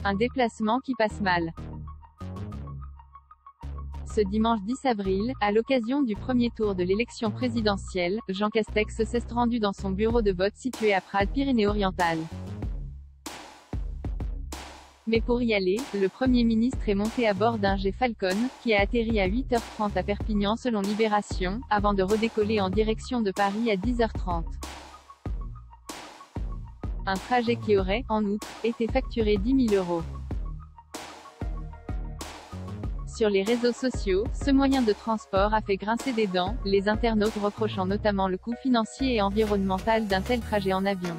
Un déplacement qui passe mal. Ce dimanche 10 avril, à l'occasion du premier tour de l'élection présidentielle, Jean Castex s'est rendu dans son bureau de vote situé à Prades, Pyrénées-Orientales. Mais pour y aller, le Premier ministre est monté à bord d'un jet Falcon, qui a atterri à 8h30 à Perpignan selon Libération, avant de redécoller en direction de Paris à 10h30. Un trajet qui aurait, en outre, été facturé 10 000 €. Sur les réseaux sociaux, ce moyen de transport a fait grincer des dents, les internautes reprochant notamment le coût financier et environnemental d'un tel trajet en avion.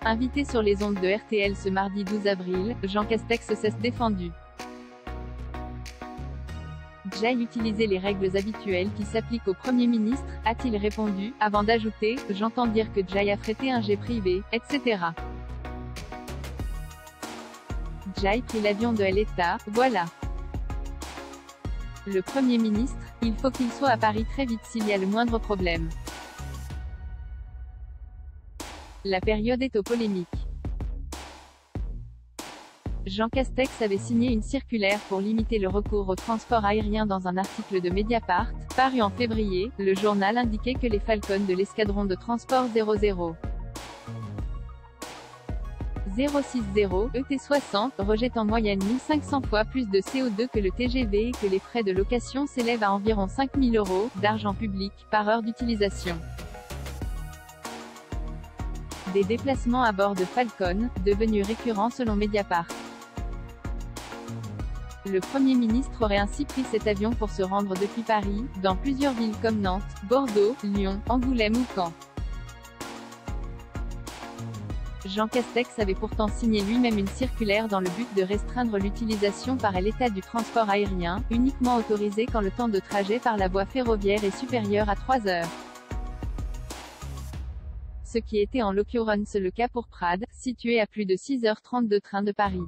Invité sur les ondes de RTL ce mardi 12 avril, Jean Castex s'est défendu. J'ai utilisé les règles habituelles qui s'appliquent au Premier ministre, a-t-il répondu, avant d'ajouter « J'entends dire que Jay a frété un jet privé, etc. Jay pris l'avion de l'État, voilà. Le Premier ministre, il faut qu'il soit à Paris très vite s'il y a le moindre problème. La période est aux polémiques. Jean Castex avait signé une circulaire pour limiter le recours au transport aérien dans un article de Mediapart, paru en février. Le journal indiquait que les Falcons de l'escadron de transport 00 060 ET60 rejettent en moyenne 1500 fois plus de CO2 que le TGV et que les frais de location s'élèvent à environ 5 000 € d'argent public par heure d'utilisation. Des déplacements à bord de Falcon, devenus récurrents selon Mediapart. Le Premier ministre aurait ainsi pris cet avion pour se rendre depuis Paris, dans plusieurs villes comme Nantes, Bordeaux, Lyon, Angoulême ou Caen. Jean Castex avait pourtant signé lui-même une circulaire dans le but de restreindre l'utilisation par l'État du transport aérien, uniquement autorisé quand le temps de trajet par la voie ferroviaire est supérieur à 3 heures. Ce qui était en l'occurrence le cas pour Prades, situé à plus de 6h30 de train de Paris.